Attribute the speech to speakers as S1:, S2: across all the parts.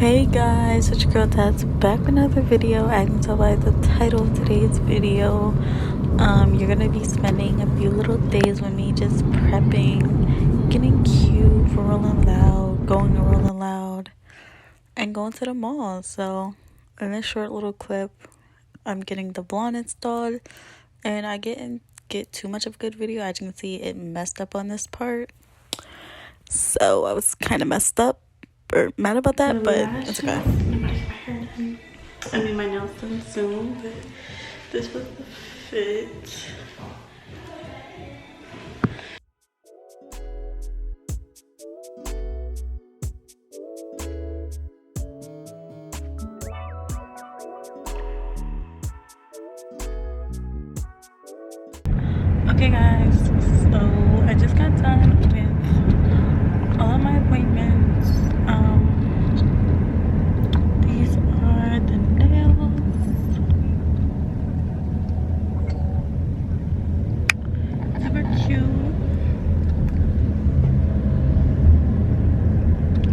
S1: Hey guys, it's your girl Dad's back with another video. As you can tell by the title of today's video, you're gonna be spending a few little days with me just prepping, getting cute for Rolling Loud, going to Rolling Loud, and going to the mall. So in this short little clip, I'm getting the blonde installed, and I didn't get too much of a good video. As you can see, it messed up on this part, so I was kind of messed up or mad about that, but it's okay. My nails done soon, but this was the fit. Okay guys, so I just got done with all of my appointments. These are the nails. Super cute.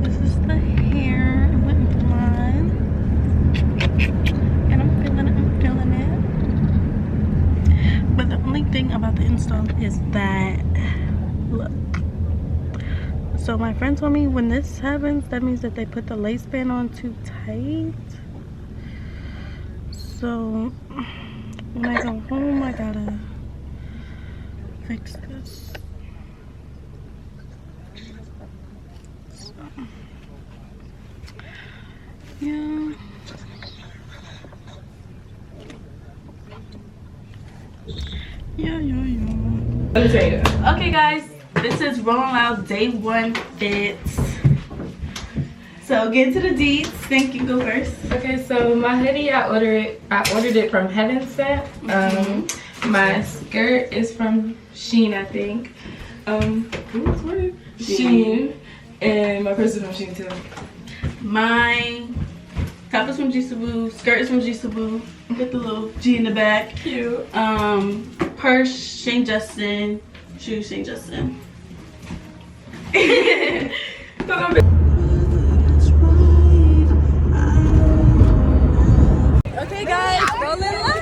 S1: This is the hair. It went blonde. And I'm feeling it. But the only thing about the install is that, look. So my friend told me when this happens, that means that they put the lace band on too tight. So when I go home, I gotta fix this. So, yeah. Okay guys, this is Rolling Loud Day 1 fits. So get into the deets. Think you go first.
S2: Okay, so my hoodie, I ordered it from Heaven Set. My skirt is from Shein, I think. Shein, and my purse is from Shein too.
S1: My top is from Jisoo, skirt is from Jisoo. Get the little G in the back.
S2: Cute.
S1: Purse Shane Justin, shoes Shane Justin. Okay guys, rolling loud.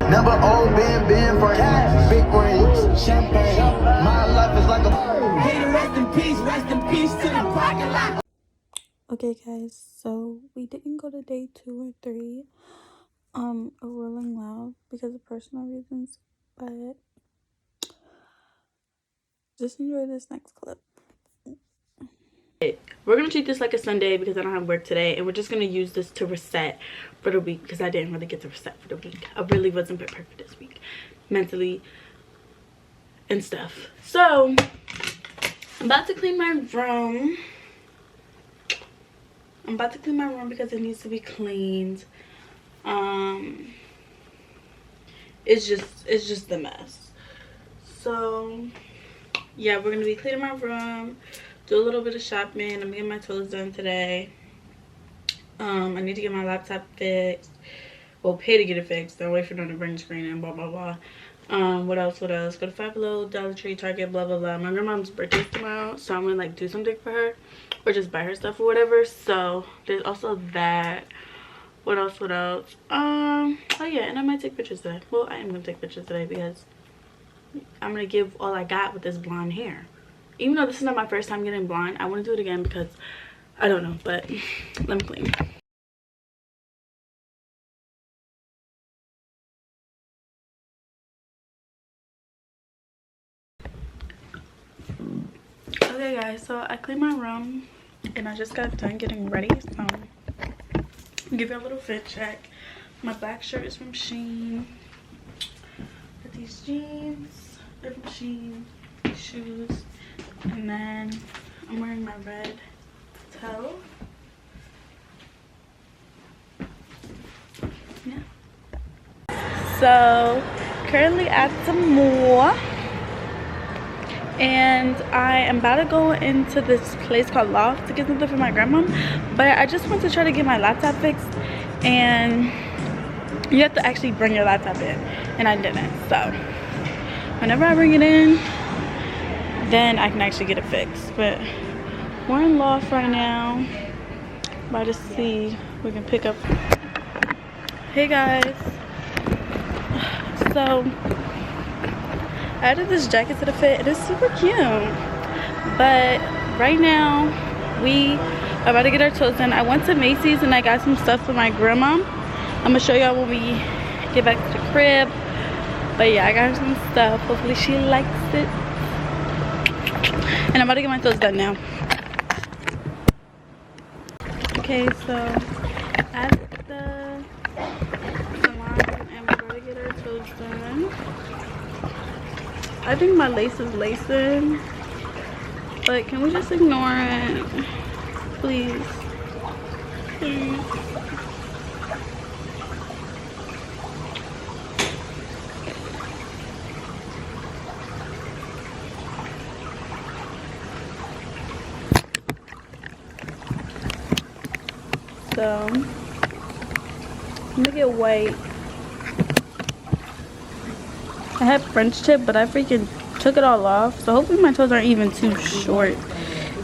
S3: Number old Ben for cash, big rings, champagne. My life is like a rest in peace to the parking lot.
S1: Okay guys, so we didn't go to day 2 or 3 of Rolling Loud because of personal reasons, but just enjoy this next clip. We're gonna treat this like a Sunday because I don't have work today, and we're just gonna use this to reset for the week because I didn't really get to reset for the week. I really wasn't prepared for this week mentally and stuff. So I'm about to clean my room. Because it needs to be cleaned. It's just a mess. So yeah, we're gonna be cleaning my room, do a little bit of shopping. I'm getting my toes done today. I need to get my laptop fixed. Well, pay to get it fixed. Don't wait for them to bring the screen in, blah blah blah. What else? Go to Five Below, Dollar Tree, Target, blah blah blah. My grandma's birthday's tomorrow, so I'm gonna like do something for her or just buy her stuff or whatever. So there's also that. What else? Oh yeah, and I might take pictures today. Well, I am gonna take pictures today because I'm gonna give all I got with this blonde hair. Even though this is not my first time getting blonde, I want to do it again because I don't know, but let me clean. Okay guys, so I cleaned my room and I just got done getting ready. So give you a little fit check. My black shirt is from Shein. Got these jeans, they're from Shein. These shoes, and then I'm wearing my red toe. Yeah. So currently at the mall. And I am about to go into this place called Loft to get something for my grandma, but I just want to try to get my laptop fixed, and you have to actually bring your laptop in, and I didn't. So whenever I bring it in, then I can actually get it fixed. But we're in Loft right now. About to see if we can pick up. Hey guys. So I added this jacket to the fit and it's super cute. But right now we are about to get our toes done. I went to Macy's and I got some stuff for my grandma. I'm gonna show y'all when we get back to the crib. But yeah, I got her some stuff. Hopefully she likes it. And I'm about to get my toes done now. Okay, so at the salon and we're about to get our toes done. I think my lace is lacing, but can we just ignore it? Please. Please. So I'm gonna get white. I had French tip, but I freaking took it all off. So hopefully my toes aren't even too short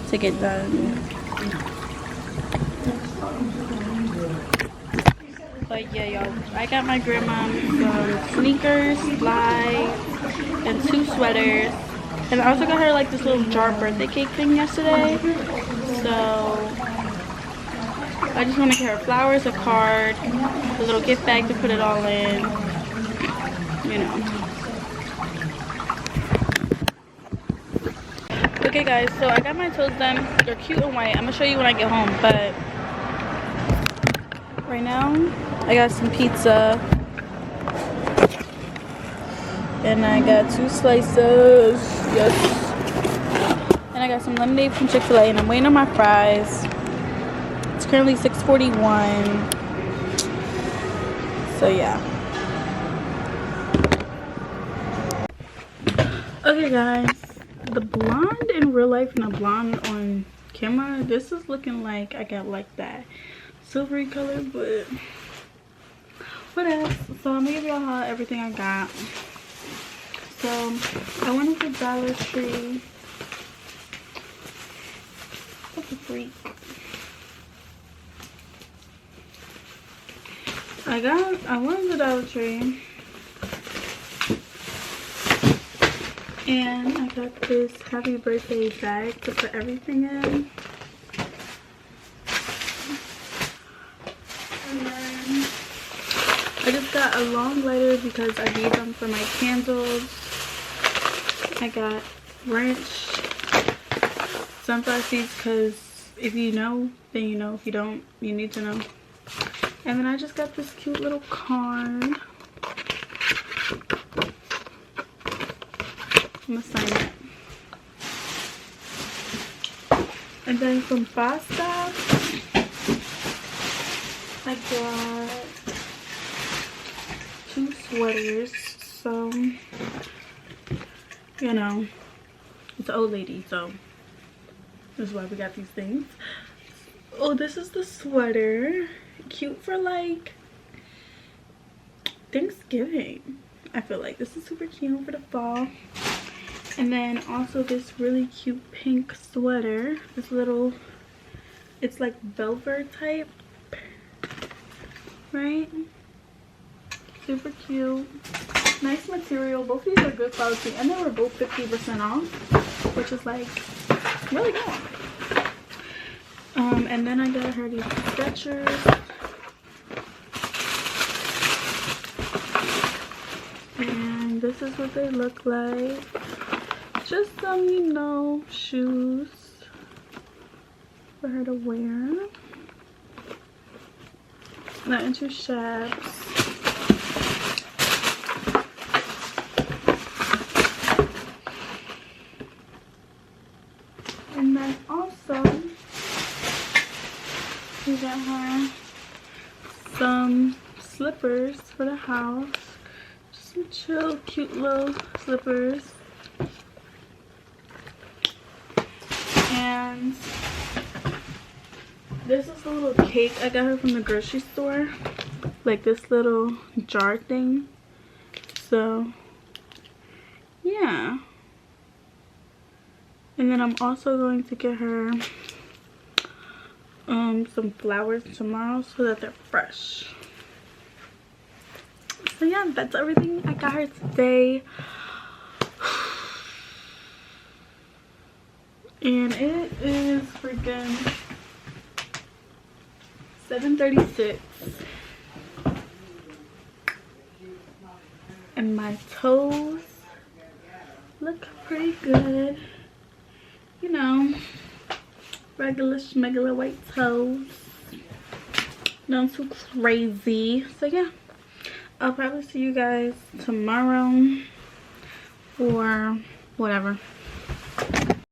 S1: to get done. But yeah, y'all, I got my grandma some sneakers, slides, and 2 sweaters. And I also got her like this little jar birthday cake thing yesterday. So I just want to get her flowers, a card, a little gift bag to put it all in, you know. Okay guys, so I got my toes done. They're cute and white. I'm going to show you when I get home, but right now I got some pizza. And I got 2 slices. Yes. And I got some lemonade from Chick-fil-A and I'm waiting on my fries. It's currently 6:41. So yeah. Okay guys, the blonde in real life and the blonde on camera, this is looking like I got like that silvery color, but what else? So I'm gonna give y'all everything I got. So I went to Dollar Tree. What a freak. I went to Dollar Tree and I got this happy birthday bag to put everything in. And then I just got a long lighter because I need them for my candles. I got ranch, sunflower seeds, because if you know, then you know. If you don't, you need to know. And then I just got this cute little card. I'm gonna sign it. And then some pasta. I got 2 sweaters. So, you know, it's an old lady, so this is why we got these things. Oh, this is the sweater. Cute for like Thanksgiving. I feel like this is super cute for the fall. And then also this really cute pink sweater. This little, it's like velvet type, right? Super cute. Nice material. Both of these are good quality, and they were both 50% off, which is like really good. And then I got her these Skechers. And this is what they look like. Just some, you know, shoes for her to wear. Not into shabs. And then also we got her some slippers for the house. Just some chill, cute little slippers. And this is a little cake I got her from the grocery store. Like this little jar thing. So, yeah. And then I'm also going to get her some flowers tomorrow so that they're fresh. So yeah, that's everything I got her today. And it is freaking 7:36. And my toes look pretty good. You know, regular schmegular white toes. Nothing too crazy. So yeah, I'll probably see you guys tomorrow or whatever.